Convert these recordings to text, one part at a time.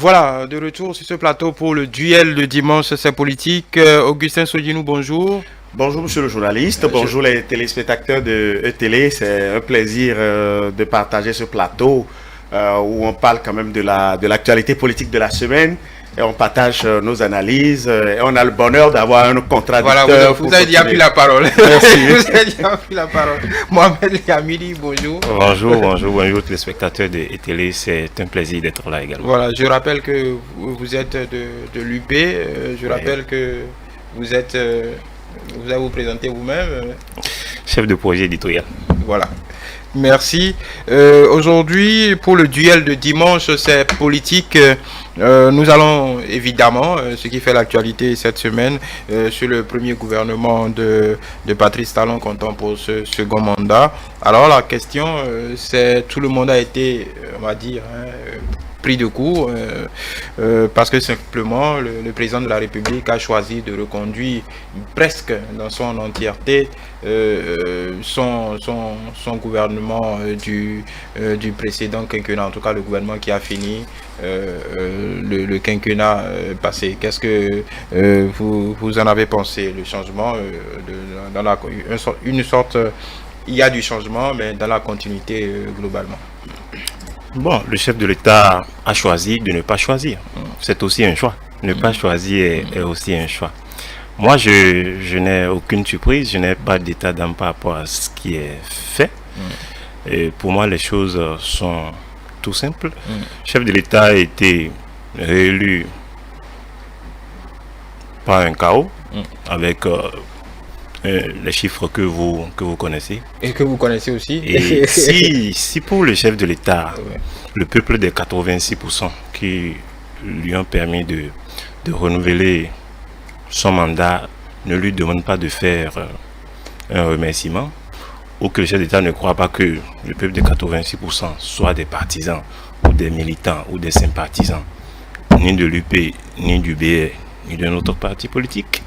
Voilà, de retour sur ce plateau pour le duel de dimanche, c'est politique. Augustin Sodinou, bonjour. Bonjour monsieur le journaliste, bonjour les téléspectateurs de E-Télé, c'est un plaisir de partager ce plateau où on parle quand même de l'actualité politique de la semaine et on partage nos analyses et on a le bonheur d'avoir un contradicteur. Voilà, vous avez déjà pris la parole. Merci. Vous avez déjà pris la parole. Mohamed Yamili, bonjour. Bonjour téléspectateurs de E-Télé, c'est un plaisir d'être là également. Voilà, je rappelle que vous êtes de l'UP, je rappelle que vous êtes... vous allez vous présenter vous-même. Chef de projet éditorial. Voilà. Merci. Aujourd'hui, pour le duel de dimanche, c'est politique. Nous allons évidemment, ce qui fait l'actualité cette semaine, sur le premier gouvernement de Patrice Talon comptant pour ce second mandat. Alors la question, c'est tout le monde a été, on va dire, pris de court parce que simplement le président de la République a choisi de reconduire presque dans son entièreté son gouvernement du précédent quinquennat, en tout cas le gouvernement qui a fini le quinquennat passé. Qu'est-ce que vous en avez pensé, le changement dans une sorte, il y a du changement mais dans la continuité globalement? Bon, le chef de l'État a choisi de ne pas choisir. C'est aussi un choix. Ne pas choisir est aussi un choix. Moi, je n'ai aucune surprise, je n'ai pas d'état d'âme par rapport à ce qui est fait. Et pour moi, les choses sont tout simples. Le chef de l'État a été réélu par un chaos avec les chiffres que vous connaissez. Et que vous connaissez aussi. Et si pour le chef de l'État, le peuple des 86% qui lui ont permis de renouveler son mandat ne lui demande pas de faire un remerciement, ou que le chef d'État ne croit pas que le peuple des 86% soit des partisans, ou des militants, ou des sympathisants, ni de l'UP, ni du BR, ni d'un autre parti politique,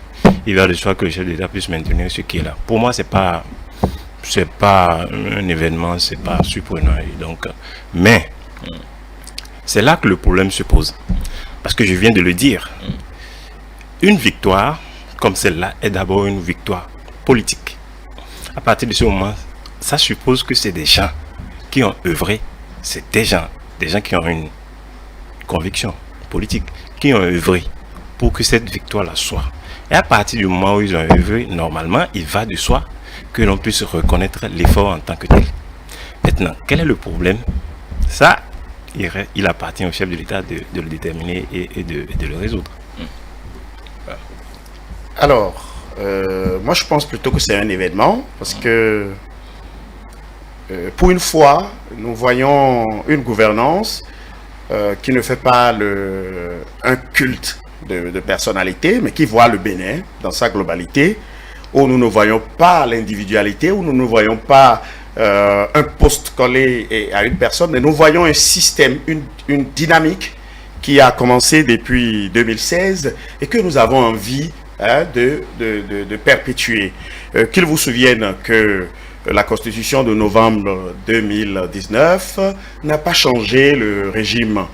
il va de soi que le chef d'État puisse maintenir ce qui est là. Pour moi, c'est pas un événement, c'est pas surprenant. Donc, mais c'est là que le problème se pose. Parce que je viens de le dire. Une victoire comme celle-là est d'abord une victoire politique. À partir de ce moment, ça suppose que c'est des gens qui ont œuvré. C'est des gens qui ont une conviction politique, qui ont œuvré pour que cette victoire-là soit. Et à partir du moment où ils ont œuvré, normalement, il va de soi que l'on puisse reconnaître l'effort en tant que tel. Maintenant, quel est le problème? Ça, il appartient au chef de l'État de le déterminer et de le résoudre. Alors, moi je pense plutôt que c'est un événement parce que pour une fois, nous voyons une gouvernance qui ne fait pas un culte de personnalité, mais qui voit le Bénin dans sa globalité, où nous ne voyons pas l'individualité, où nous ne voyons pas un poste collé à une personne, mais nous voyons un système, une dynamique qui a commencé depuis 2016 et que nous avons envie de perpétuer. Qu'il vous souvienne que la Constitution de novembre 2019 n'a pas changé le régime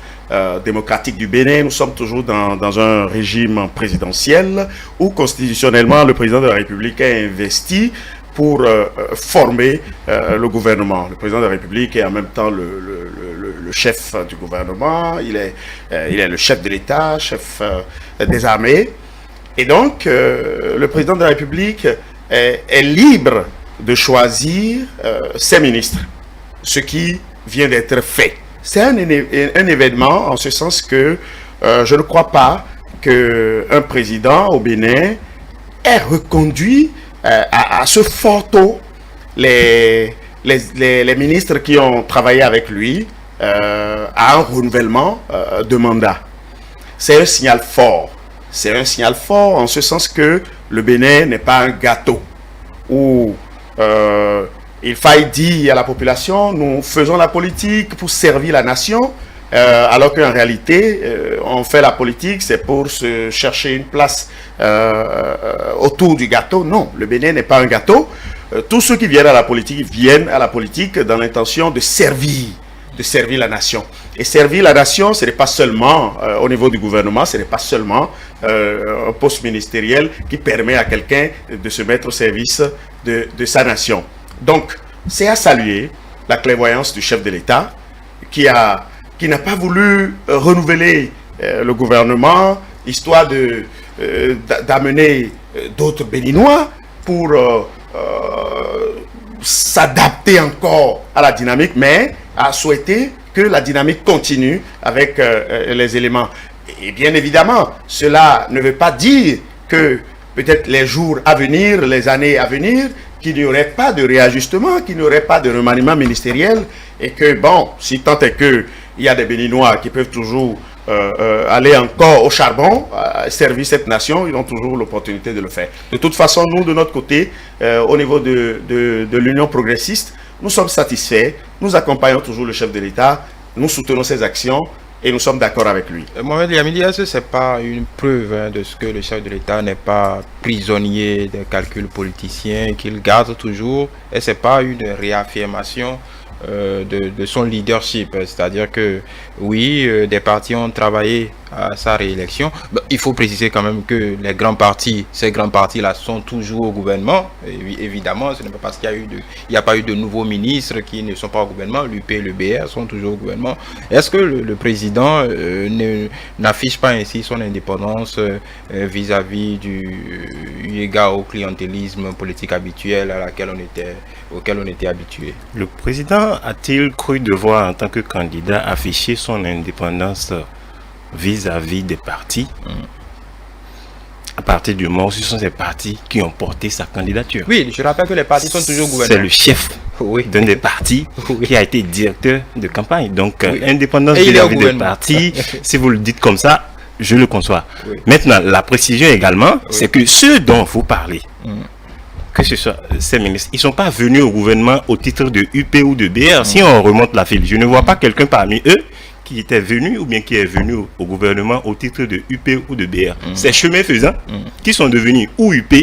démocratique du Bénin. Nous sommes toujours dans un régime présidentiel où constitutionnellement le président de la République a investi pour former le gouvernement. Le président de la République est en même temps le chef du gouvernement, il est le chef de l'État, chef des armées. Et donc, le président de la République est libre de choisir ses ministres, ce qui vient d'être fait. C'est un événement en ce sens que je ne crois pas qu'un président au Bénin ait reconduit à ce fort taux les ministres qui ont travaillé avec lui à un renouvellement de mandat. C'est un signal fort. C'est un signal fort en ce sens que le Bénin n'est pas un gâteau où il faille dire à la population, nous faisons la politique pour servir la nation, alors qu'en réalité, on fait la politique, c'est pour se chercher une place autour du gâteau. Non, le Bénin n'est pas un gâteau. Tous ceux qui viennent à la politique dans l'intention de servir de servir la nation. Et servir la nation, ce n'est pas seulement au niveau du gouvernement, ce n'est pas seulement un poste ministériel qui permet à quelqu'un de se mettre au service de sa nation. Donc, c'est à saluer la clairvoyance du chef de l'État qui n'a pas voulu renouveler le gouvernement, histoire d'amener d'autres Béninois pour s'adapter encore à la dynamique, mais a souhaité que la dynamique continue avec les éléments. Et bien évidemment, cela ne veut pas dire que peut-être les jours à venir, les années à venir, qu'il n'y aurait pas de réajustement, qu'il n'y aurait pas de remaniement ministériel, et que, bon, si tant est qu'il y a des Béninois qui peuvent toujours aller encore au charbon, servir cette nation, ils ont toujours l'opportunité de le faire. De toute façon, nous, de notre côté, au niveau de l'Union progressiste, nous sommes satisfaits, nous accompagnons toujours le chef de l'État, nous soutenons ses actions et nous sommes d'accord avec lui. Mohamed Yamidi, est-ce que ce n'est pas une preuve de ce que le chef de l'État n'est pas prisonnier des calculs politiciens, qu'il garde toujours, et ce n'est pas une réaffirmation de son leadership, c'est-à-dire que oui, des partis ont travaillé à sa réélection. Il faut préciser quand même que les grands partis, ces grands partis-là sont toujours au gouvernement. Et évidemment, ce n'est pas parce qu'il n'y a pas eu de nouveaux ministres qui ne sont pas au gouvernement. L'UP et le BR sont toujours au gouvernement. Est-ce que le président n'affiche pas ainsi son indépendance vis-à-vis du égard au clientélisme politique habituel auquel on était habitué? Le président a-t-il cru devoir, en tant que candidat, afficher son indépendance vis-à-vis des partis à partir du moment où ce sont ces partis qui ont porté sa candidature? Oui, je rappelle que les partis sont toujours au gouvernement. C'est le chef d'un des partis qui a été directeur de campagne. Donc, indépendance vis-à-vis des partis, si vous le dites comme ça, je le conçois. Oui. Maintenant, la précision également, c'est que ceux dont vous parlez, que ce soit ces ministres, ils ne sont pas venus au gouvernement au titre de UP ou de BR. Si on remonte la file, je ne vois pas quelqu'un parmi eux qui était venu ou bien qui est venu au gouvernement au titre de UP ou de BR. Ces chemins faisant qui sont devenus ou UP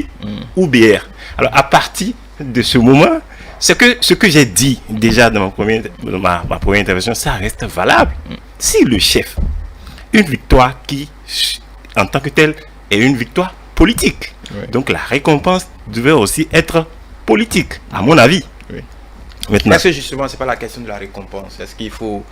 ou BR. Alors à partir de ce moment, ce que j'ai dit déjà dans ma première intervention, ça reste valable. Si le chef, une victoire qui en tant que telle est une victoire politique. Donc la récompense devait aussi être politique, à mon avis. Maintenant, est-ce que justement, ce n'est pas la question de la récompense? Est-ce qu'il faut...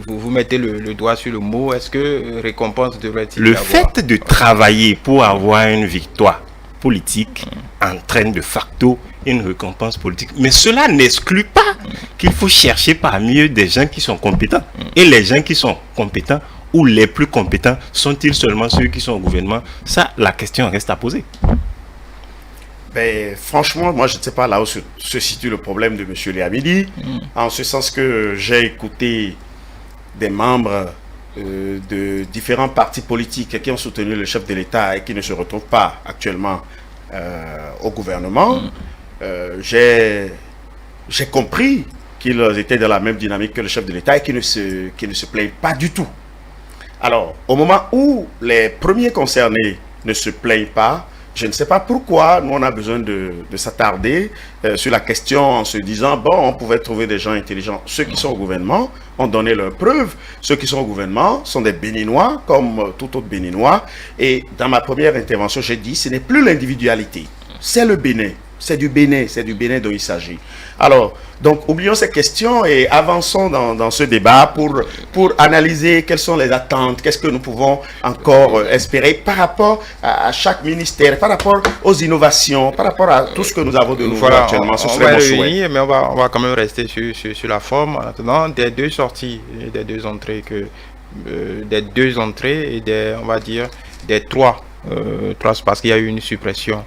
vous mettez le doigt sur le mot, est-ce que récompense devrait-il y avoir? Le fait de travailler pour avoir une victoire politique entraîne de facto une récompense politique. Mais cela n'exclut pas qu'il faut chercher parmi eux des gens qui sont compétents. Et les gens qui sont compétents, ou les plus compétents, sont-ils seulement ceux qui sont au gouvernement? Ça, la question reste à poser. Ben, franchement, moi, je ne sais pas là où se situe le problème de M. Yamidi, en ce sens que j'ai écouté des membres de différents partis politiques qui ont soutenu le chef de l'État et qui ne se retrouvent pas actuellement au gouvernement. J'ai compris qu'ils étaient dans la même dynamique que le chef de l'État et qu'ils ne se plaignent pas du tout. Alors, au moment où les premiers concernés ne se plaignent pas, je ne sais pas pourquoi nous on a besoin de s'attarder sur la question en se disant, bon, on pouvait trouver des gens intelligents. Ceux qui sont au gouvernement ont donné leurs preuves. Ceux qui sont au gouvernement sont des Béninois, comme tout autre Béninois. Et dans ma première intervention, j'ai dit, ce n'est plus l'individualité, c'est le Bénin. C'est du Bénin dont il s'agit. Alors, donc, oublions ces questions et avançons dans ce débat pour analyser quelles sont les attentes, qu'est-ce que nous pouvons encore espérer par rapport à chaque ministère, par rapport aux innovations, par rapport à tout ce que nous avons de nouveau actuellement. Ce serait mon souhait. Mais on va quand même rester sur la forme. En attendant, des deux sorties, des deux entrées, on va dire, des trois, parce qu'il y a eu une suppression.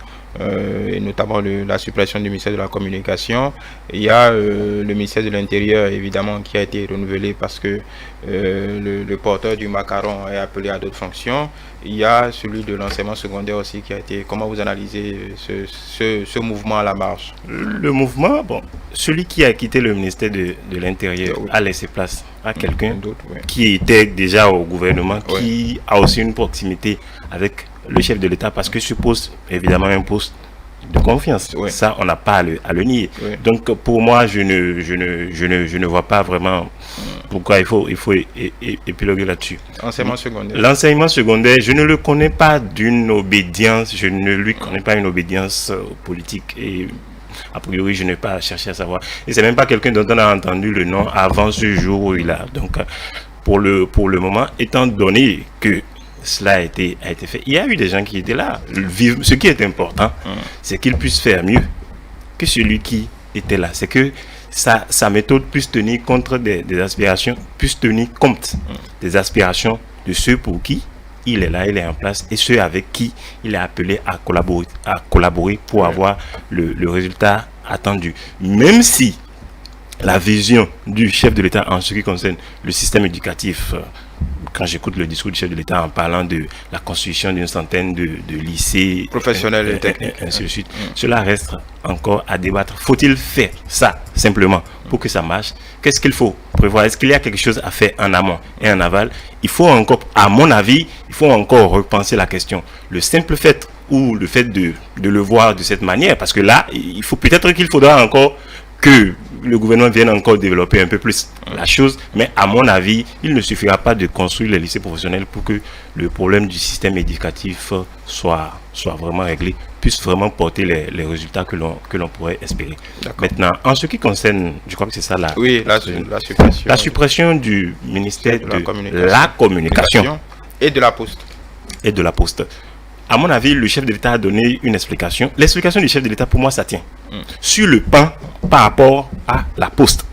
Et notamment la suppression du ministère de la Communication. Il y a le ministère de l'Intérieur, évidemment, qui a été renouvelé parce que le porteur du macaron est appelé à d'autres fonctions. Il y a celui de l'enseignement secondaire aussi qui a été... Comment vous analysez ce mouvement à la marche? Le mouvement, bon, celui qui a quitté le ministère de l'Intérieur a laissé place à quelqu'un qui était déjà au gouvernement, qui a aussi une proximité avec le chef de l'État, parce que ce poste, évidemment, un poste de confiance. Oui. Ça, on n'a pas à le nier. Oui. Donc, pour moi, je ne vois pas vraiment pourquoi il faut épiloguer là-dessus. Enseignement secondaire. L'enseignement secondaire, je ne le connais pas d'une obédience, je ne lui connais pas une obédience politique et a priori, je n'ai pas cherché à savoir. Et c'est même pas quelqu'un dont on a entendu le nom avant ce jour où il a. Donc, pour le moment, étant donné que cela a été fait, il y a eu des gens qui étaient là. Ce qui est important, c'est qu'il puisse faire mieux que celui qui était là. C'est que sa méthode puisse tenir compte des aspirations, puisse tenir compte des aspirations de ceux pour qui il est là, il est en place, et ceux avec qui il est appelé à collaborer pour avoir le résultat attendu. Même si la vision du chef de l'État en ce qui concerne le système éducatif, quand j'écoute le discours du chef de l'État en parlant de la constitution d'une centaine de lycées professionnels et techniques, ainsi de suite, cela reste encore à débattre. Faut-il faire ça simplement pour que ça marche? Qu'est-ce qu'il faut prévoir? Est-ce qu'il y a quelque chose à faire en amont et en aval? Il faut encore, à mon avis, il faut encore repenser la question. Le simple fait ou le fait de le voir de cette manière, parce que là, il faut peut-être qu'il faudra encore que le gouvernement vienne encore développer un peu plus la chose, mais à mon avis, il ne suffira pas de construire les lycées professionnels pour que le problème du système éducatif soit vraiment réglé, puisse vraiment porter les résultats que l'on pourrait espérer. Maintenant, en ce qui concerne, je crois que c'est ça la suppression. La suppression du ministère de la communication et de la poste. Et de la poste. À mon avis, le chef de l'État a donné une explication. L'explication du chef de l'État, pour moi, ça tient. Sur le pan, par rapport à la poste,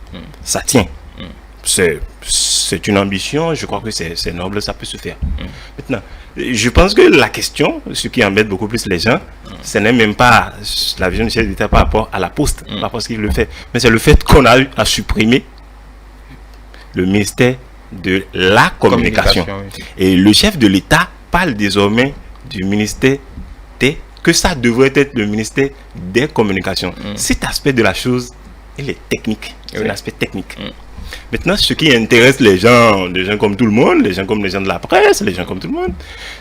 ça tient. C'est une ambition, je crois que c'est noble, ça peut se faire. Maintenant, je pense que la question, ce qui embête beaucoup plus les gens, ce n'est même pas la vision du chef de l'État par rapport à la poste, par rapport à ce qu'il le fait, mais c'est le fait qu'on a eu à supprimer le ministère de la communication. Oui. Et le chef de l'État parle désormais du ministère que ça devrait être le ministère des communications. Cet aspect de la chose, il est technique. C'est un aspect technique. Maintenant, ce qui intéresse les gens comme tout le monde, les gens comme les gens de la presse, les gens comme tout le monde,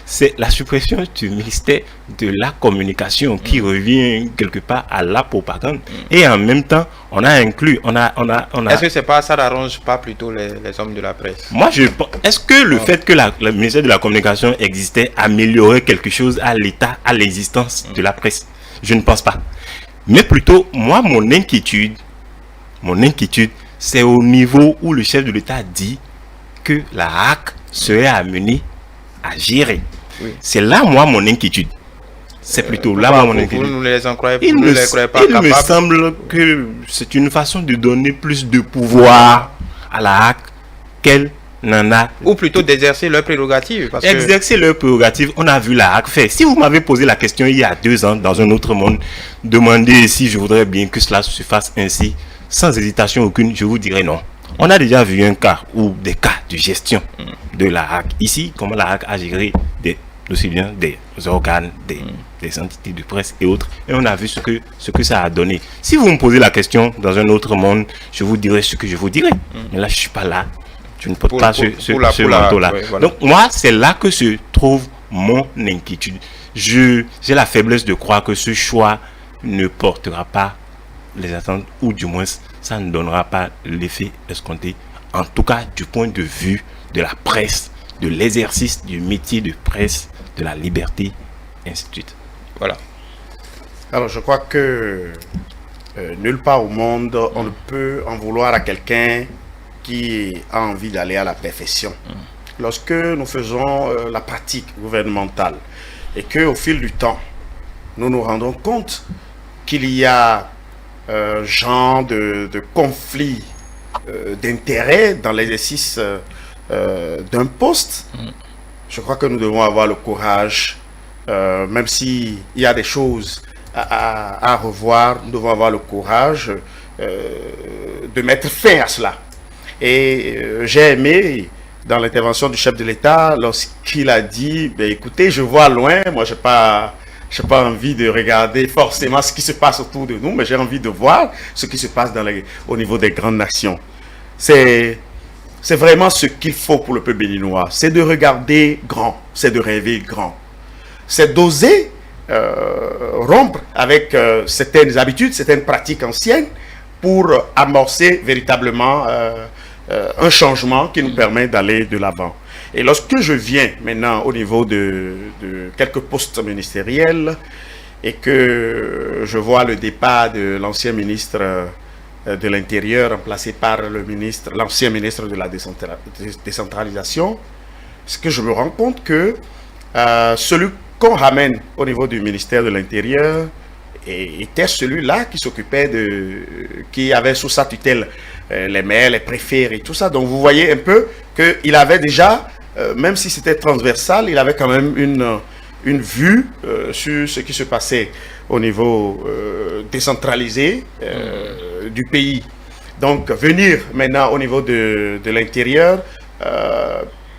c'est la suppression du ministère de la communication qui revient quelque part à la propagande. Et en même temps, on a inclus, Est-ce que c'est pas ça n'arrange pas plutôt les hommes de la presse? Moi, je pense. Est-ce que le fait que le ministère de la communication existait améliorait quelque chose à l'état, à l'existence de la presse? Je ne pense pas. Mais plutôt, moi, mon inquiétude, c'est au niveau où le chef de l'État dit que la HAC serait amenée à gérer. Oui. C'est là, moi, mon inquiétude. C'est plutôt là, mon inquiétude. Vous ne les en croyez, il me semble que c'est une façon de donner plus de pouvoir à la HAC qu'elle n'en a. Ou plutôt d'exercer leurs prérogatives. Exercer leurs prérogatives, on a vu la HAC faire. Si vous m'avez posé la question il y a 2 ans, dans un autre monde, demandez si je voudrais bien que cela se fasse ainsi, sans hésitation aucune, je vous dirais non. On a déjà vu un cas ou des cas de gestion de la HAC. Ici, comment la HAC a géré aussi bien des organes, des entités de presse et autres. Et on a vu ce que ça a donné. Si vous me posez la question dans un autre monde, je vous dirai ce que je vous dirai. Mais là, je ne suis pas là. Je ne porte pas ce manteau-là. Ouais, voilà. Donc, moi, c'est là que se trouve mon inquiétude. J'ai la faiblesse de croire que ce choix ne portera pas les attentes, ou du moins ça ne donnera pas l'effet escompté, en tout cas du point de vue de la presse, de l'exercice du métier de presse, de la liberté, ainsi de suite. Voilà. Alors je crois que nulle part au monde on ne peut en vouloir à quelqu'un qui a envie d'aller à la perfection. Lorsque nous faisons la pratique gouvernementale et qu'au fil du temps nous nous rendons compte qu'il y a genre de conflit d'intérêts dans l'exercice d'un poste, je crois que nous devons avoir le courage, même s'il y a des choses à revoir, nous devons avoir le courage de mettre fin à cela. Et j'ai aimé dans l'intervention du chef de l'État lorsqu'il a dit, ben, écoutez, je vois loin, moi je n'ai pas envie de regarder forcément ce qui se passe autour de nous, mais j'ai envie de voir ce qui se passe au niveau des grandes nations. C'est vraiment ce qu'il faut pour le peuple béninois. C'est de regarder grand, c'est de rêver grand. C'est d'oser rompre avec certaines habitudes, certaines pratiques anciennes pour amorcer véritablement un changement qui nous permet d'aller de l'avant. Et lorsque je viens maintenant au niveau de quelques postes ministériels et que je vois le départ de l'ancien ministre de l'Intérieur remplacé par l'ancien ministre de la décentralisation, c'est que je me rends compte que celui qu'on ramène au niveau du ministère de l'Intérieur était celui-là qui s'occupait qui avait sous sa tutelle les maires, les préfets et tout ça. Donc vous voyez un peu qu'il avait déjà, même si c'était transversal, il avait quand même une vue sur ce qui se passait au niveau décentralisé du pays. Donc venir maintenant au niveau de l'intérieur,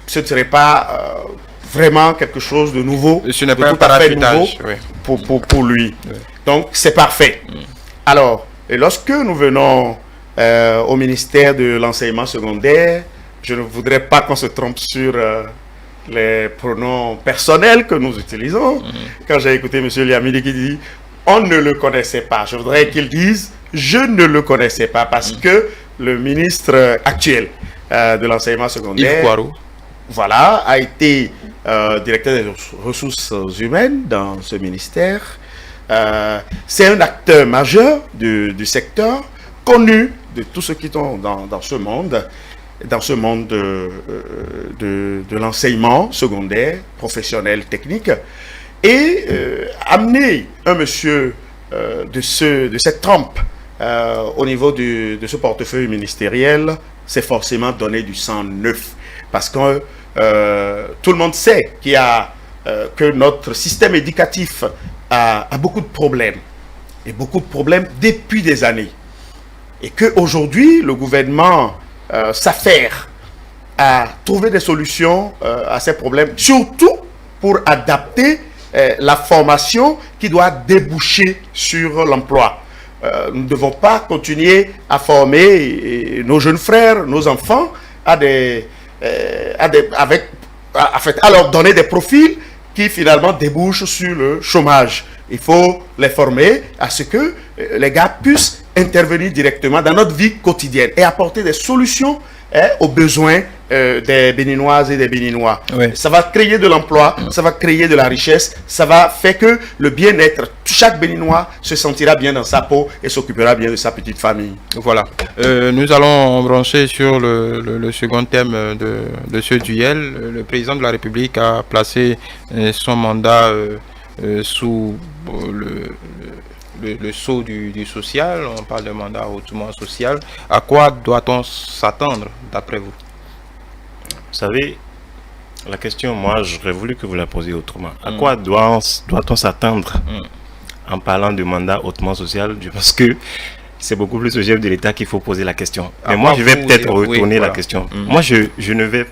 ce ne serait pas vraiment quelque chose de nouveau. Ce n'est pas un parachutage pour lui. Oui. Donc c'est parfait. Alors, et lorsque nous venons au ministère de l'enseignement secondaire, je ne voudrais pas qu'on se trompe sur les pronoms personnels que nous utilisons. Quand j'ai écouté M. Liamidi qui dit « on ne le connaissait pas », je voudrais qu'il dise « je ne le connaissais pas » parce que le ministre actuel de l'enseignement secondaire, voilà, a été directeur des ressources humaines dans ce ministère. C'est un acteur majeur du secteur, connu de tous ceux qui sont dans ce monde de l'enseignement secondaire, professionnel, technique, et amener un monsieur de cette trempe au niveau de ce portefeuille ministériel, c'est forcément donner du sang neuf, parce que tout le monde sait que notre système éducatif a beaucoup de problèmes, et beaucoup de problèmes depuis des années. Et qu'aujourd'hui, le gouvernement s'affaire à trouver des solutions à ces problèmes, surtout pour adapter la formation qui doit déboucher sur l'emploi. Nous ne devons pas continuer à former nos jeunes frères, nos enfants, à leur donner des profils qui finalement débouchent sur le chômage. Il faut les former à ce que les gars puissent intervenir directement dans notre vie quotidienne et apporter des solutions aux besoins des Béninoises et des Béninois. Oui. Ça va créer de l'emploi, ça va créer de la richesse, ça va faire que le bien-être, chaque Béninois se sentira bien dans sa peau et s'occupera bien de sa petite famille. Voilà. Nous allons brancher sur le second thème de ce duel. Le président de la République a placé son mandat sous le sceau du social. On parle de mandat hautement social. À quoi doit-on s'attendre d'après vous? Vous savez, la question, moi, j'aurais voulu que vous la posiez autrement. À quoi doit-on s'attendre en parlant de mandat hautement social? Parce que c'est beaucoup plus au chef de l'État qu'il faut poser la question. Mais moi, je vais peut-être retourner la question. Moi, je ne vais...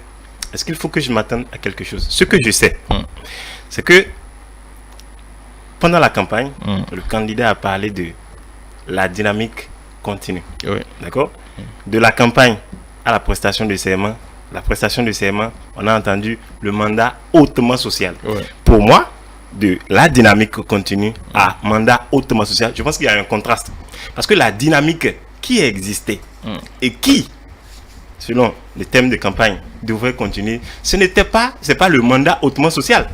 Est-ce qu'il faut que je m'attende à quelque chose? Ce que je sais, c'est que pendant la campagne, le candidat a parlé de la dynamique continue. Oui. D'accord? De la campagne à la prestation de serment, on a entendu le mandat hautement social. Oui. Pour moi, de la dynamique continue à mandat hautement social, je pense qu'il y a un contraste. Parce que la dynamique qui existait et qui, selon les thèmes de campagne, devrait continuer, c'est pas le mandat hautement social.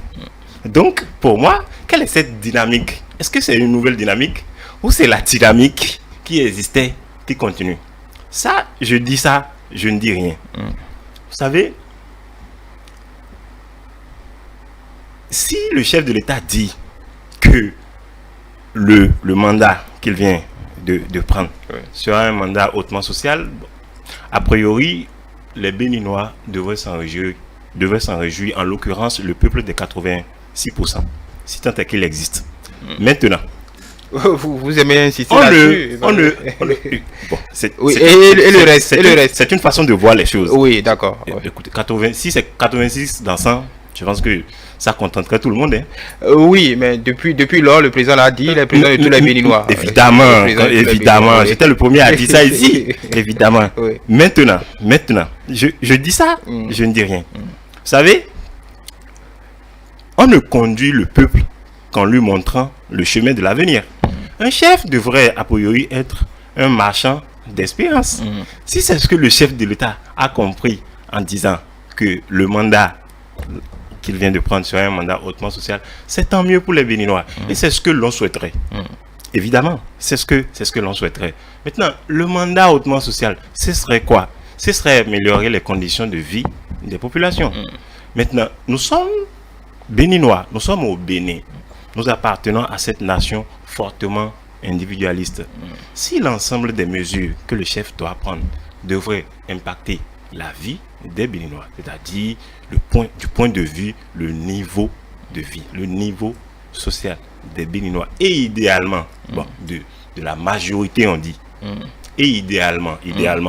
Donc, pour moi, quelle est cette dynamique? Est-ce que c'est une nouvelle dynamique ou c'est la dynamique qui existait, qui continue? Ça, je dis ça, je ne dis rien. Vous savez, si le chef de l'État dit que le mandat qu'il vient de prendre sera un mandat hautement social, a priori, les Béninois devraient s'en réjouir, en l'occurrence, le peuple des 86%, si tant est qu'il existe. Maintenant, vous aimez insister là-dessus. Et le reste, c'est une façon de voir les choses. Oui, d'accord. Écoutez, si c'est 86 dans 100, je pense que ça contenterait tout le monde. Oui, mais depuis lors, le président l'a dit, le président de tous les Béninois. Évidemment. J'étais le premier à dire ça ici. Évidemment. Oui. Maintenant, je dis ça, je ne dis rien. Vous savez, on ne conduit le peuple qu'en lui montrant le chemin de l'avenir. Un chef devrait a priori être un marchand d'espérance. Si c'est ce que le chef de l'État a compris en disant que le mandat qu'il vient de prendre serait un mandat hautement social, c'est tant mieux pour les Béninois. Et c'est ce que l'on souhaiterait. Évidemment, c'est ce que l'on souhaiterait. Maintenant, le mandat hautement social, ce serait quoi? Ce serait améliorer les conditions de vie des populations. Maintenant, nous sommes Béninois, nous sommes au Bénin. Nous appartenons à cette nation fortement individualiste. Si l'ensemble des mesures que le chef doit prendre devrait impacter la vie des Béninois, c'est-à-dire du point de vue, le niveau de vie, le niveau social des Béninois, et idéalement, de la majorité on dit, et idéalement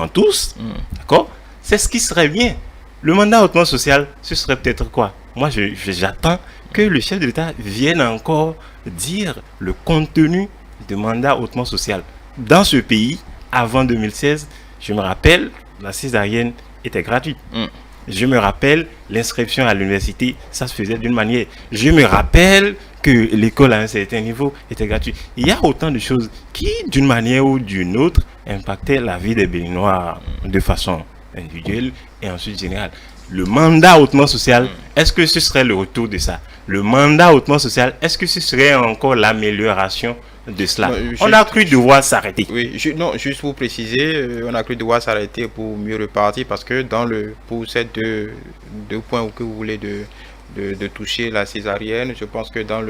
tous, d'accord, c'est ce qui serait bien. Le mandat hautement social, ce serait peut-être quoi? Moi, j'attends que le chef de l'État vienne encore dire le contenu du mandat hautement social. Dans ce pays, avant 2016, je me rappelle, la césarienne était gratuite. Je me rappelle, l'inscription à l'université, ça se faisait d'une manière. Je me rappelle que l'école à un certain niveau était gratuite. Il y a autant de choses qui, d'une manière ou d'une autre, impactaient la vie des Béninois de façon individuelle et ensuite générale. Le mandat hautement social, est-ce que ce serait le retour de ça? Le mandat hautement social, est-ce que ce serait encore l'amélioration de cela? On a cru devoir s'arrêter. Oui, juste pour préciser, on a cru devoir s'arrêter pour mieux repartir parce que pour ces deux points que vous voulez de toucher la césarienne, je pense que dans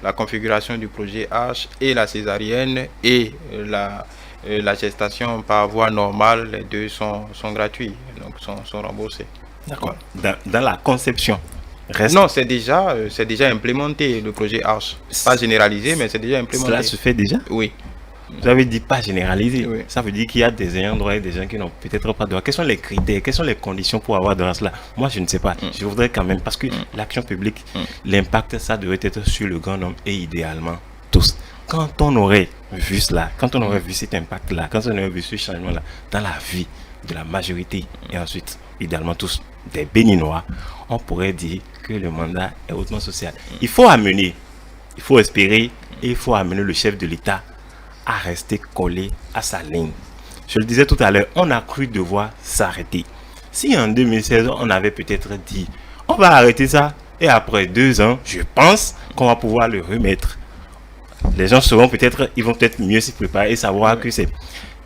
la configuration du projet H et la césarienne et la gestation par voie normale, les deux sont gratuits, donc sont remboursés. D'accord. Dans la conception. Non, c'est déjà implémenté, le projet H. Pas généralisé, mais c'est déjà implémenté. Cela se fait déjà? Oui. Vous avez dit pas généralisé. Oui. Ça veut dire qu'il y a des ayants droit et des gens qui n'ont peut-être pas droit. Quels sont les critères, quelles sont les conditions pour avoir droit à cela? Moi, je ne sais pas. Je voudrais quand même, parce que l'action publique, l'impact, ça devrait être sur le grand nombre et idéalement tous. Quand on aurait vu cela, quand on aurait vu cet impact-là, quand on aurait vu ce changement-là dans la vie de la majorité et ensuite, idéalement tous, des Béninois, on pourrait dire que le mandat est hautement social. Il faut espérer et il faut amener le chef de l'État à rester collé à sa ligne. Je le disais tout à l'heure, on a cru devoir s'arrêter. Si en 2016, on avait peut-être dit, on va arrêter ça, et après 2 ans, je pense qu'on va pouvoir le remettre. Les gens ils vont peut-être mieux s'y préparer et savoir que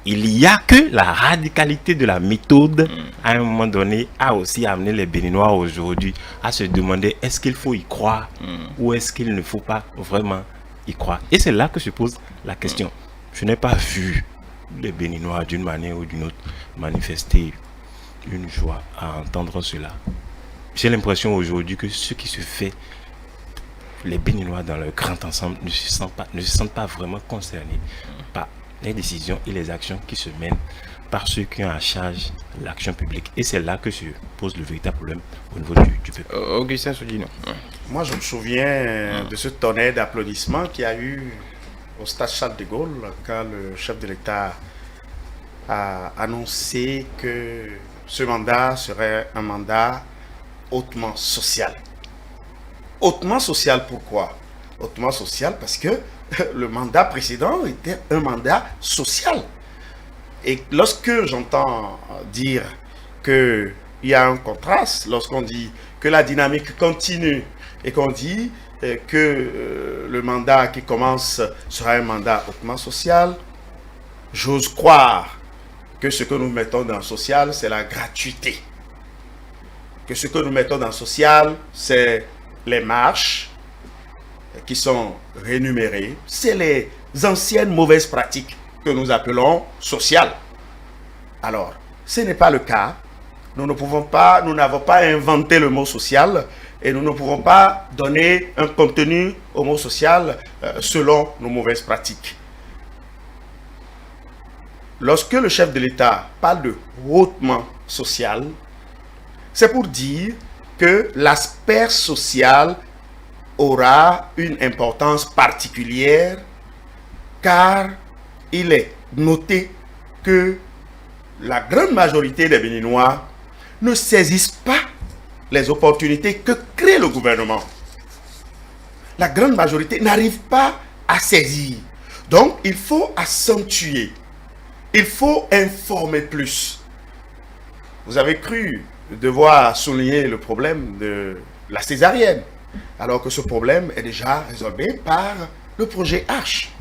il y a que la radicalité de la méthode, à un moment donné, a aussi amené les Béninois aujourd'hui à se demander est-ce qu'il faut y croire ou est-ce qu'il ne faut pas vraiment y croire. Et c'est là que se pose la question. Je n'ai pas vu les Béninois d'une manière ou d'une autre manifester une joie à entendre cela. J'ai l'impression aujourd'hui que ce qui se fait, les Béninois dans leur grand ensemble ne se sentent pas vraiment concernés par les décisions et les actions qui se mènent par ceux qui ont à charge l'action publique. Et c'est là que se pose le véritable problème au niveau du peuple. Augustin Soudino. Moi, je me souviens de ce tonnerre d'applaudissements qu'il y a eu au stade Charles de Gaulle quand le chef de l'État a annoncé que ce mandat serait un mandat hautement social. Hautement social, pourquoi? Hautement social parce que le mandat précédent était un mandat social. Et lorsque j'entends dire qu'il y a un contraste, lorsqu'on dit que la dynamique continue et qu'on dit que le mandat qui commence sera un mandat hautement social, j'ose croire que ce que nous mettons dans le social, c'est la gratuité. Que ce que nous mettons dans le social, c'est les marches qui sont rémunérées, c'est les anciennes mauvaises pratiques que nous appelons sociales. Alors, ce n'est pas le cas. Nous n'avons pas inventé le mot social et nous ne pouvons pas donner un contenu au mot social selon nos mauvaises pratiques. Lorsque le chef de l'État parle de hautement social, c'est pour dire que l'aspect social aura une importance particulière car il est noté que la grande majorité des Béninois ne saisissent pas les opportunités que crée le gouvernement. la grande majorité n'arrive pas à saisir. Donc, il faut accentuer. Il faut informer plus. Vous avez cru devoir souligner le problème de la césarienne, alors que ce problème est déjà résolvé par le projet Arche,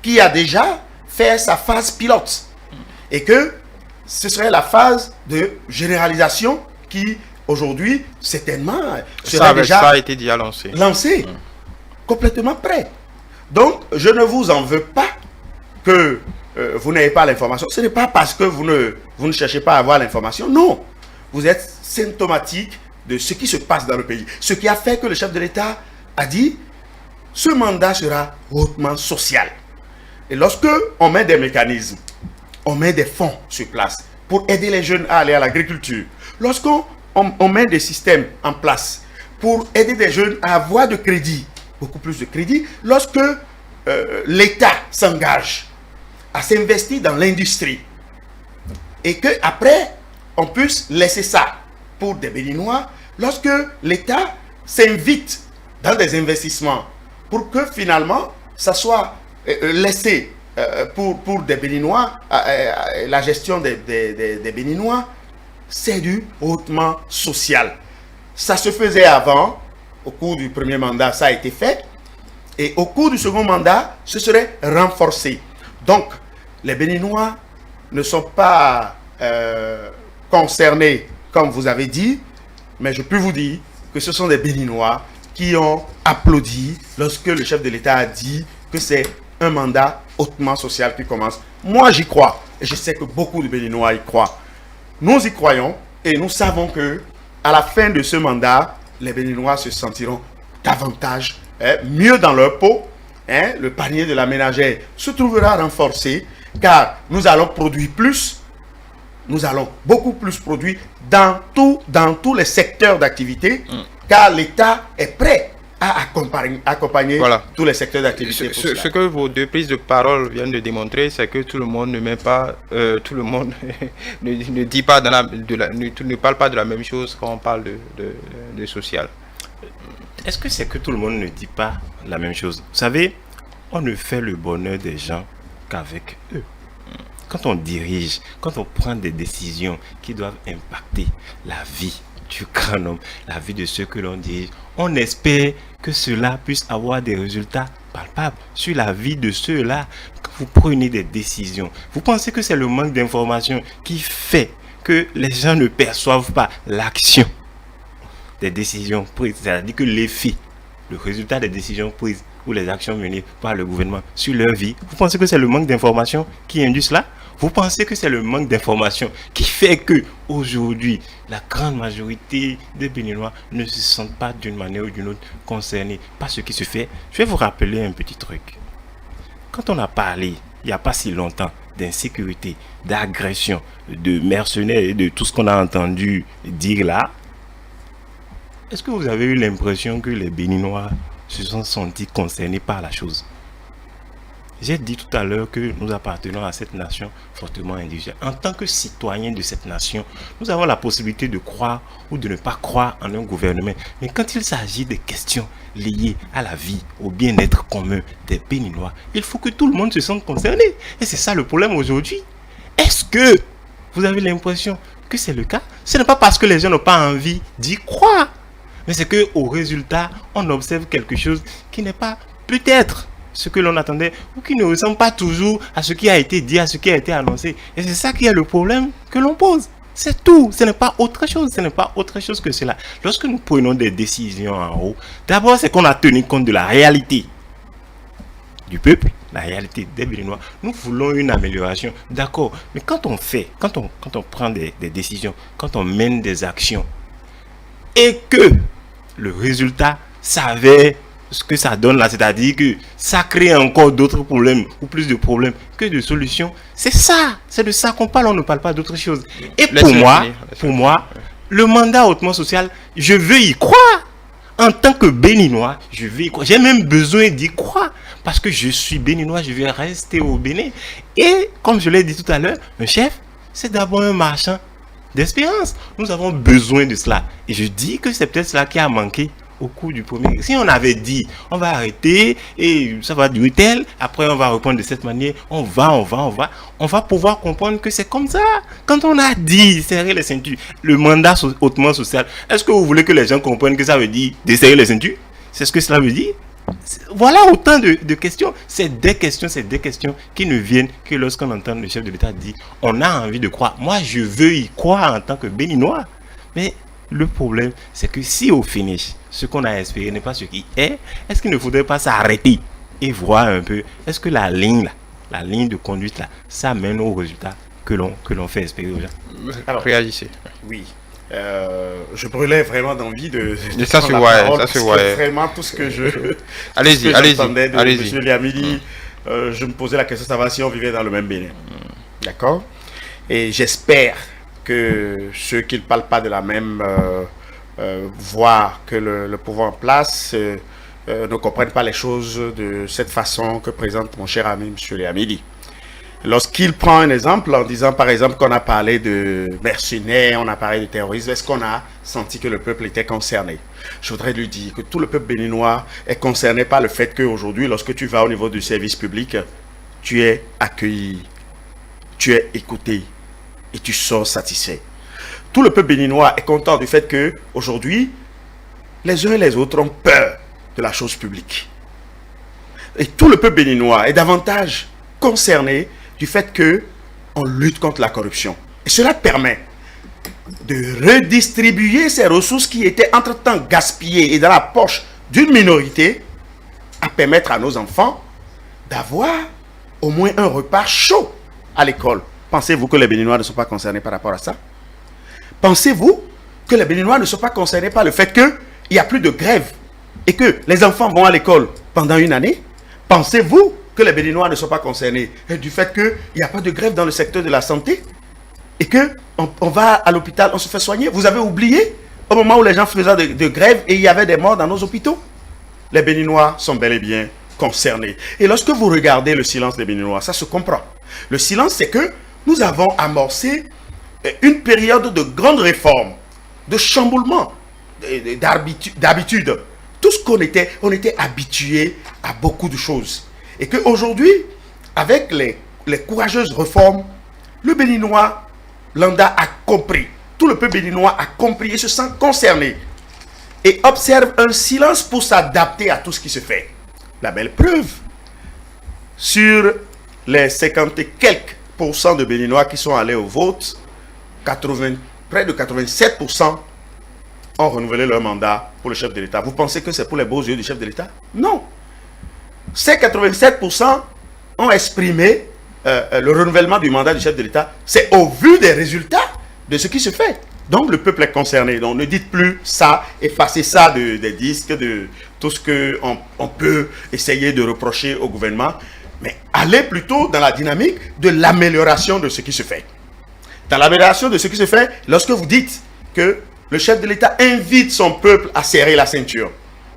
qui a déjà fait sa phase pilote. Et que ce serait la phase de généralisation qui, aujourd'hui, certainement, sera déjà ça a été déjà lancé. Complètement prêt. Donc, je ne vous en veux pas que vous n'ayez pas l'information. Ce n'est pas parce que vous ne cherchez pas à avoir l'information. Non. Vous êtes symptomatique de ce qui se passe dans le pays. Ce qui a fait que le chef de l'État a dit, ce mandat sera hautement social. Et lorsque on met des mécanismes, on met des fonds sur place pour aider les jeunes à aller à l'agriculture, lorsqu'on met des systèmes en place pour aider des jeunes à avoir de crédit, beaucoup plus de crédit, lorsque l'État s'engage à s'investir dans l'industrie et qu'après, on puisse laisser ça pour des Béninois, lorsque l'État s'invite dans des investissements pour que finalement, ça soit laissé pour des Béninois, la gestion des Béninois, c'est du hautement social. Ça se faisait avant, au cours du premier mandat, ça a été fait, et au cours du second mandat, ce serait renforcé. Donc, les Béninois ne sont pas concernés, comme vous avez dit, mais je peux vous dire que ce sont des Béninois qui ont applaudi lorsque le chef de l'État a dit que c'est un mandat hautement social qui commence. Moi, j'y crois, et je sais que beaucoup de Béninois y croient. Nous y croyons, et nous savons que à la fin de ce mandat, les Béninois se sentiront davantage mieux dans leur peau. Le panier de la ménagère se trouvera renforcé, car nous allons produire plus. Nous allons beaucoup plus produire dans tous les secteurs d'activité, car l'État est prêt à accompagner tous les secteurs d'activité. Ce que vos deux prises de parole viennent de démontrer, c'est que tout le monde ne met pas, tout le monde ne dit pas ne parle pas de la même chose quand on parle de social. Est-ce que c'est que tout le monde ne dit pas la même chose? Vous savez, on ne fait le bonheur des gens qu'avec eux. Quand on dirige, quand on prend des décisions qui doivent impacter la vie du grand homme, la vie de ceux que l'on dirige, on espère que cela puisse avoir des résultats palpables sur la vie de ceux-là. Quand vous prenez des décisions, vous pensez que c'est le manque d'information qui fait que les gens ne perçoivent pas l'action des décisions prises, c'est-à-dire que l'effet, le résultat des décisions prises ou les actions menées par le gouvernement sur leur vie. Vous pensez que c'est le manque d'information qui induit cela? Vous pensez que c'est le manque d'information qui fait que aujourd'hui la grande majorité des Béninois ne se sentent pas d'une manière ou d'une autre concernés par ce qui se fait? Je vais vous rappeler un petit truc. Quand on a parlé, il n'y a pas si longtemps, d'insécurité, d'agression, de mercenaires et de tout ce qu'on a entendu dire là, est-ce que vous avez eu l'impression que les Béninois se sont sentis concernés par la chose? J'ai dit tout à l'heure que nous appartenons à cette nation fortement indigène. En tant que citoyens de cette nation, nous avons la possibilité de croire ou de ne pas croire en un gouvernement. Mais quand il s'agit des questions liées à la vie, au bien-être commun des Béninois, il faut que tout le monde se sente concerné. Et c'est ça le problème aujourd'hui. Est-ce que vous avez l'impression que c'est le cas? Ce n'est pas parce que les gens n'ont pas envie d'y croire, mais c'est qu'au résultat, on observe quelque chose qui n'est pas peut-être ce que l'on attendait ou qui ne ressemble pas toujours à ce qui a été dit, à ce qui a été annoncé. Et c'est ça qui est le problème que l'on pose. C'est tout. Ce n'est pas autre chose. Ce n'est pas autre chose que cela. Lorsque nous prenons des décisions en haut, d'abord, c'est qu'on a tenu compte de la réalité du peuple, la réalité des Béninois. Nous voulons une amélioration. D'accord. Mais quand on prend des décisions, quand on mène des actions, et que le résultat s'avère ce que ça donne là, c'est-à-dire que ça crée encore d'autres problèmes ou plus de problèmes que de solutions, c'est de ça qu'on parle, on ne parle pas d'autre chose. Et pour moi, le mandat hautement social, je veux y croire. En tant que Béninois, je veux y croire. J'ai même besoin d'y croire parce que je suis Béninois, je vais rester au Bénin. Et comme je l'ai dit tout à l'heure, le chef, c'est d'abord un marchand d'espérance. Nous avons besoin de cela. Et je dis que c'est peut-être cela qui a manqué au cours du premier. Si on avait dit, on va arrêter et ça va durer tel, après on va reprendre de cette manière, on va pouvoir comprendre que c'est comme ça. Quand on a dit serrer les ceintures, le mandat hautement social, est-ce que vous voulez que les gens comprennent que ça veut dire desserrer les ceintures? C'est ce que cela veut dire? Voilà autant de questions. C'est des questions qui ne viennent que lorsqu'on entend le chef de l'État dire on a envie de croire. Moi, je veux y croire en tant que Béninois. Mais le problème, c'est que si au finish, ce qu'on a espéré n'est pas ce qui est-ce qu'il ne faudrait pas s'arrêter et voir un peu, est-ce que la ligne de conduite là, ça mène au résultat que l'on fait espérer aux gens? Alors, réagissez. Oui. Je brûlais vraiment d'envie de ça se voit, ça se voit. Vraiment tout ce que allez-y. Monsieur Liamidi, je me posais la question, savoir si on vivait dans le même Bénin. D'accord? Et j'espère que ceux qui ne parlent pas de la même voie que le pouvoir en place ne comprennent pas les choses de cette façon que présente mon cher ami Monsieur Liamidi. Lorsqu'il prend un exemple en disant par exemple qu'on a parlé de mercenaires, on a parlé de terrorisme, est-ce qu'on a senti que le peuple était concerné? Je voudrais lui dire que tout le peuple béninois est concerné par le fait qu'aujourd'hui, lorsque tu vas au niveau du service public, tu es accueilli, tu es écouté et tu sors satisfait. Tout le peuple béninois est content du fait que aujourd'hui, les uns et les autres ont peur de la chose publique. Et tout le peuple béninois est davantage concerné du fait qu'on lutte contre la corruption. Et cela permet de redistribuer ces ressources qui étaient entre-temps gaspillées et dans la poche d'une minorité à permettre à nos enfants d'avoir au moins un repas chaud à l'école. Pensez-vous que les Béninois ne sont pas concernés par rapport à ça? Pensez-vous que les Béninois ne sont pas concernés par le fait qu'il n'y a plus de grève et que les enfants vont à l'école pendant une année? Pensez-vous que les Béninois ne sont pas concernés du fait qu'il n'y a pas de grève dans le secteur de la santé et qu'on va à l'hôpital, on se fait soigner? Vous avez oublié au moment où les gens faisaient de grève et il y avait des morts dans nos hôpitaux? Les Béninois sont bel et bien concernés. Et lorsque vous regardez le silence des Béninois, ça se comprend. Le silence, c'est que nous avons amorcé une période de grandes réformes, de chamboulement, d'habitude. Tout ce qu'on était, on était habitué à beaucoup de choses. Et qu'aujourd'hui, avec les courageuses réformes, le Béninois lambda a compris. Tout le peuple béninois a compris et se sent concerné. Et observe un silence pour s'adapter à tout ce qui se fait. La belle preuve, sur les 50 et quelques % de Béninois qui sont allés au vote, près de 87% ont renouvelé leur mandat pour le chef de l'État. Vous pensez que c'est pour les beaux yeux du chef de l'État? Non. Ces 87% ont exprimé le renouvellement du mandat du chef de l'État. C'est au vu des résultats de ce qui se fait. Donc le peuple est concerné. Donc ne dites plus ça, effacez ça des disques, de tout ce qu'on peut essayer de reprocher au gouvernement. Mais allez plutôt dans la dynamique de l'amélioration de ce qui se fait. Dans l'amélioration de ce qui se fait, lorsque vous dites que le chef de l'État invite son peuple à serrer la ceinture.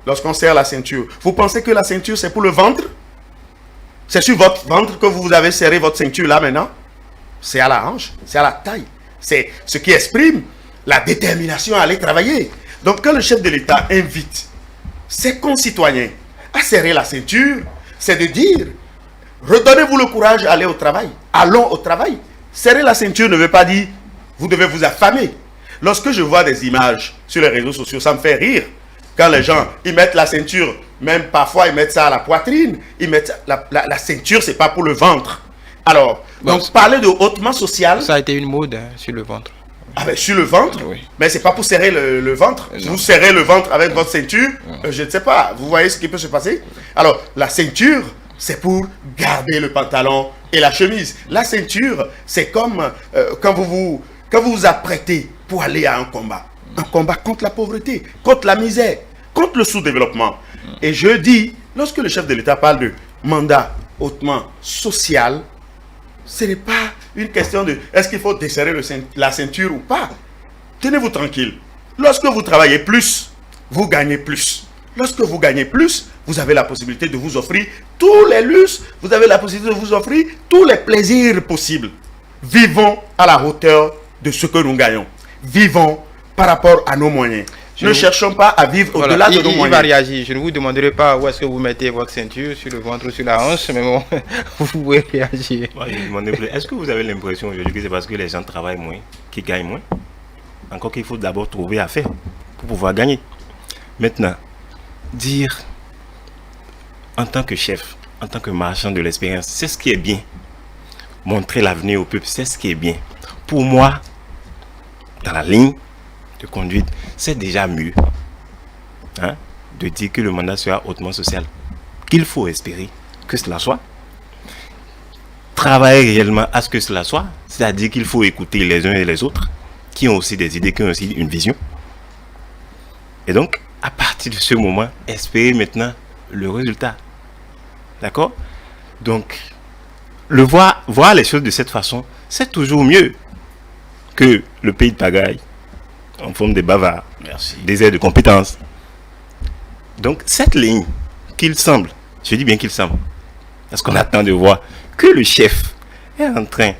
Lorsqu'on serre la ceinture, vous pensez que la ceinture c'est pour le ventre? C'est sur votre ventre que vous avez serré votre ceinture là maintenant? C'est à la hanche, c'est à la taille. C'est ce qui exprime la détermination à aller travailler. Donc quand le chef de l'État invite ses concitoyens à serrer la ceinture, c'est de dire, redonnez-vous le courage d'aller au travail. Allons au travail. Serrer la ceinture ne veut pas dire, vous devez vous affamer. Lorsque je vois des images sur les réseaux sociaux, ça me fait rire. Quand les gens, ils mettent la ceinture, même parfois ils mettent ça à la poitrine, ils mettent la ceinture, c'est pas pour le ventre. Alors, bon, donc parler de hautement social... Ça a été une mode sur le ventre. Ah ben, sur le ventre, oui. Mais c'est pas pour serrer le ventre. Vous serrez le ventre avec votre ceinture, je ne sais pas. Vous voyez ce qui peut se passer? Alors, la ceinture, c'est pour garder le pantalon et la chemise. La ceinture, c'est comme quand vous vous apprêtez pour aller à un combat. Un combat contre la pauvreté, contre la misère, contre le sous-développement. Et je dis, lorsque le chef de l'État parle de mandat hautement social, ce n'est pas une question de est-ce qu'il faut desserrer la ceinture ou pas. Tenez-vous tranquille. Lorsque vous travaillez plus, vous gagnez plus. Lorsque vous gagnez plus, vous avez la possibilité de vous offrir tous les luxes, vous avez la possibilité de vous offrir tous les plaisirs possibles. Vivons à la hauteur de ce que nous gagnons. Vivons par rapport à nos moyens. Ne cherchons pas à vivre au-delà de nos moyens. Il va réagir. Je ne vous demanderai pas où est-ce que vous mettez votre ceinture, sur le ventre ou sur la hanche, mais bon, vous pouvez réagir. Moi, je demandais plus. Est-ce que vous avez l'impression aujourd'hui que c'est parce que les gens travaillent moins, qu'ils gagnent moins? Encore qu'il faut d'abord trouver à faire pour pouvoir gagner. Maintenant, dire en tant que chef, en tant que marchand de l'expérience, c'est ce qui est bien. Montrer l'avenir au peuple, c'est ce qui est bien. Pour moi, dans la ligne de conduite, c'est déjà mieux de dire que le mandat sera hautement social. Qu'il faut espérer que cela soit. Travailler réellement à ce que cela soit, c'est-à-dire qu'il faut écouter les uns et les autres, qui ont aussi des idées, qui ont aussi une vision. Et donc, à partir de ce moment, espérer maintenant le résultat. D'accord? Donc, voir les choses de cette façon, c'est toujours mieux que le pays de pagaille, en forme de bavards, des aides de compétences. Donc, cette ligne qu'il semble, je dis bien qu'il semble, parce qu'on attend de voir que le chef est en train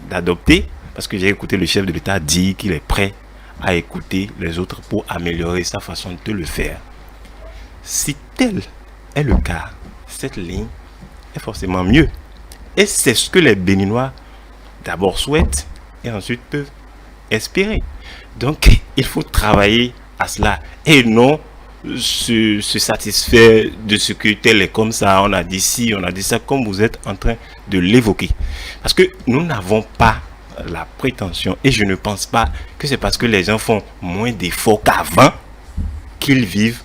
d'adopter, parce que j'ai écouté le chef de l'État dire qu'il est prêt à écouter les autres pour améliorer sa façon de le faire. Si tel est le cas, cette ligne est forcément mieux. Et c'est ce que les Béninois d'abord souhaitent et ensuite peuvent espérer. Donc, il faut travailler à cela et non se satisfaire de ce que tel est comme ça, on a dit ci, on a dit ça, comme vous êtes en train de l'évoquer. Parce que nous n'avons pas la prétention, et je ne pense pas que c'est parce que les gens font moins d'efforts qu'avant qu'ils vivent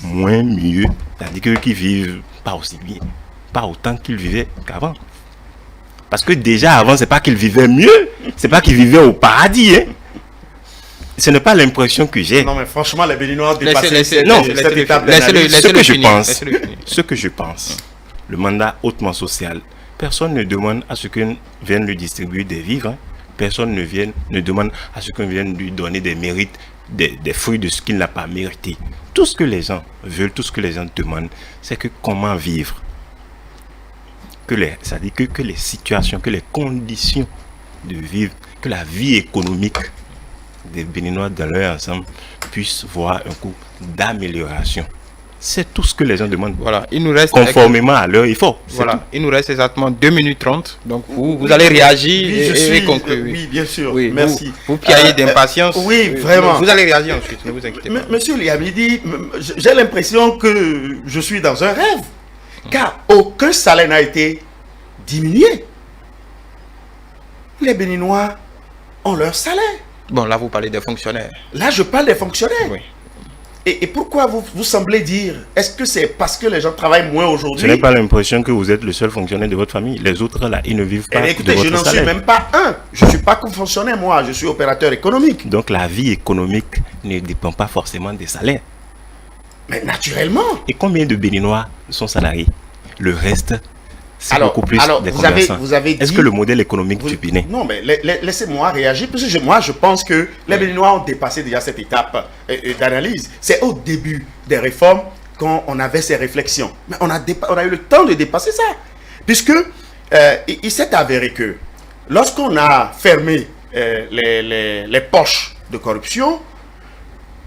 moins mieux, c'est-à-dire qu'ils vivent pas aussi bien, pas autant qu'ils vivaient qu'avant. Parce que déjà avant, c'est pas qu'ils vivaient mieux, c'est pas qu'ils vivaient au paradis, hein. Ce n'est pas l'impression que j'ai. Non, mais franchement, les Béninois ont dépassé cette étape laissez-le d'analyse. Ce que je pense, le mandat hautement social, personne ne demande à ce qu'on vienne lui distribuer des vivres, hein. Personne ne demande à ce qu'on vienne lui donner des mérites, des fruits de ce qu'il n'a pas mérité. Tout ce que les gens veulent, tout ce que les gens demandent, c'est que comment vivre. C'est-à-dire que les situations, que les conditions de vivre, que la vie économique des Béninois dans leur ensemble puissent voir un coup d'amélioration. C'est tout ce que les gens demandent. Voilà, il nous reste conformément à leur effort. Voilà, il nous reste exactement 2 minutes 30. Donc vous allez réagir et conclure. Oui, bien sûr. Oui, merci. Vous piaillez d'impatience. Oui, vraiment. Vous allez réagir ensuite, ne vous inquiétez pas. Monsieur Liamidi, j'ai l'impression que je suis dans un rêve. Car aucun salaire n'a été diminué. Les Béninois ont leur salaire. Bon, là, vous parlez des fonctionnaires. Là, je parle des fonctionnaires. Oui. Et pourquoi vous semblez dire, est-ce que c'est parce que les gens travaillent moins aujourd'hui? Je n'ai pas l'impression que vous êtes le seul fonctionnaire de votre famille. Les autres, là, ils ne vivent pas écoutez, de votre je n'en salaire. suis même pas un. Je ne suis pas fonctionnaire, moi. Je suis opérateur économique. Donc, la vie économique ne dépend pas forcément des salaires. Mais naturellement. Et combien de Béninois sont salariés? Le reste, c'est beaucoup plus des commerçants. Vous avez dit... Est-ce que le modèle économique du Bénin... Non, mais laissez-moi réagir, parce que moi, je pense que les Béninois ont dépassé déjà cette étape d'analyse. C'est au début des réformes quand on avait ces réflexions. Mais on a eu le temps de dépasser ça. Puisque il s'est avéré que lorsqu'on a fermé les poches de corruption,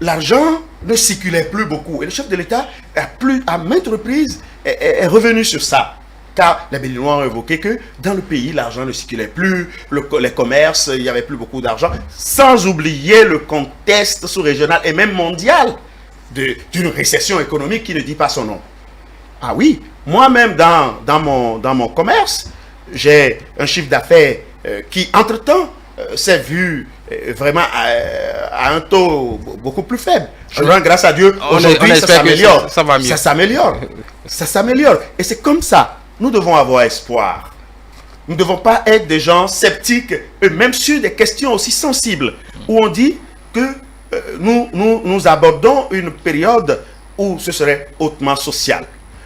l'argent ne circulait plus beaucoup. Et le chef de l'État, à maintes reprises, est revenu sur ça. Car les Béninois ont évoqué que dans le pays, l'argent ne circulait plus, les commerces, il n'y avait plus beaucoup d'argent, sans oublier le contexte sous-régional et même mondial d'une récession économique qui ne dit pas son nom. Ah oui, moi-même dans mon commerce, j'ai un chiffre d'affaires qui, entre-temps, s'est vu vraiment à un taux beaucoup plus faible. Je rends grâce à Dieu, aujourd'hui ça s'améliore. Ça va mieux. Ça s'améliore. Ça s'améliore. Et c'est comme ça. Nous devons avoir espoir. Nous ne devons pas être des gens sceptiques, même sur des questions aussi sensibles, où on dit que nous abordons une période où ce serait hautement social.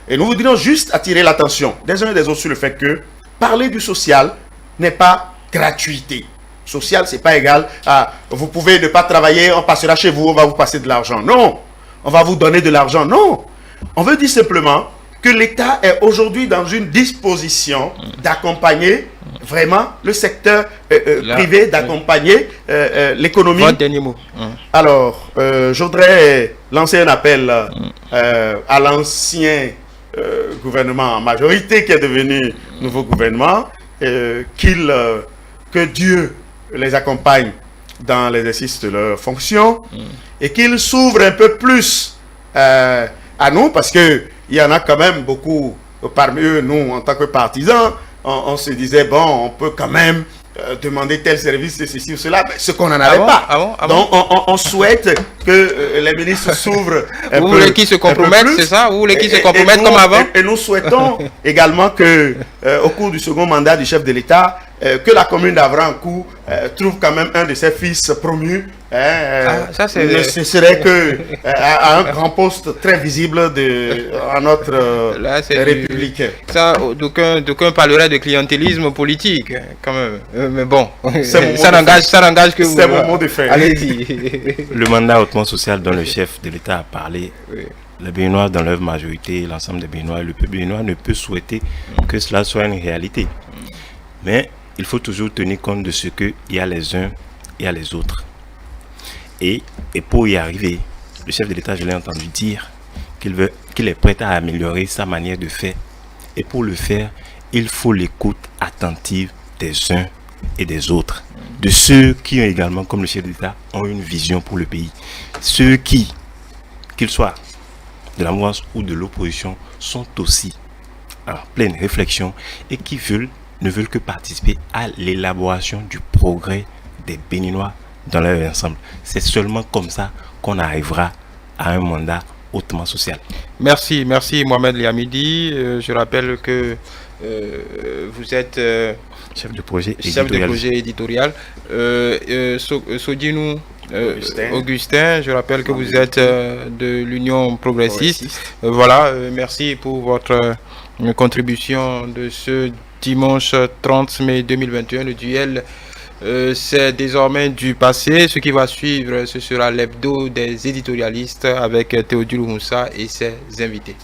Et nous voudrions juste attirer l'attention des uns et des autres sur le fait que parler du social n'est pas gratuité. Social, c'est pas égal à vous pouvez ne pas travailler, on passera chez vous, on va vous passer de l'argent. Non, on va vous donner de l'argent. Non, on veut dire simplement que l'État est aujourd'hui dans une disposition d'accompagner vraiment le secteur Là, privé d'accompagner l'économie. Votre dernier mot. Alors, je voudrais lancer un appel à l'ancien gouvernement en majorité qui est devenu nouveau gouvernement, que Dieu les accompagne dans l'exercice de leurs fonctions et qu'ils s'ouvrent un peu plus à nous, parce qu'il y en a quand même beaucoup parmi eux, nous en tant que partisans, on se disait, bon, on peut quand même demander tel service, ceci ou cela, mais ce qu'on n'en avait pas. Donc, on souhaite que les ministres s'ouvrent un peu. Vous voulez qu'ils se compromettent, c'est ça? Vous voulez qu'ils se compromettent comme avant? Et nous souhaitons également que, au cours du second mandat du chef de l'État, que la commune d'Avrancourt trouve quand même un de ses fils promus. Ce serait que à un grand poste très visible à notre République. Ça, d'aucuns parleraient de clientélisme politique, quand même. Mais bon, ça n'engage que vous. C'est mon mot de fin. Allez-y. Le mandat hautement social dont le chef de l'État a parlé, les Béninois dans leur majorité, l'ensemble des Béninois, le peuple béninois ne peut souhaiter que cela soit une réalité. Mais il faut toujours tenir compte de ce qu'il y a les uns et les autres. Et pour y arriver, le chef de l'État, je l'ai entendu dire qu'il est prêt à améliorer sa manière de faire. Et pour le faire, il faut l'écoute attentive des uns et des autres. De ceux qui ont également, comme le chef de l'État, ont une vision pour le pays. Ceux qu'ils soient de la mouvance ou de l'opposition, sont aussi en pleine réflexion et qui ne veulent que participer à l'élaboration du progrès des Béninois dans leur ensemble. C'est seulement comme ça qu'on arrivera à un mandat hautement social. Merci Mohamed Liamidi. Je rappelle que vous êtes chef de projet éditorial. Sodinou Augustin, je rappelle que vous êtes de l'Union progressiste. Voilà, merci pour votre contribution de ce dimanche 30 mai 2021. Le duel, c'est désormais du passé. Ce qui va suivre, ce sera l'hebdo des éditorialistes avec Théodule Moussa et ses invités.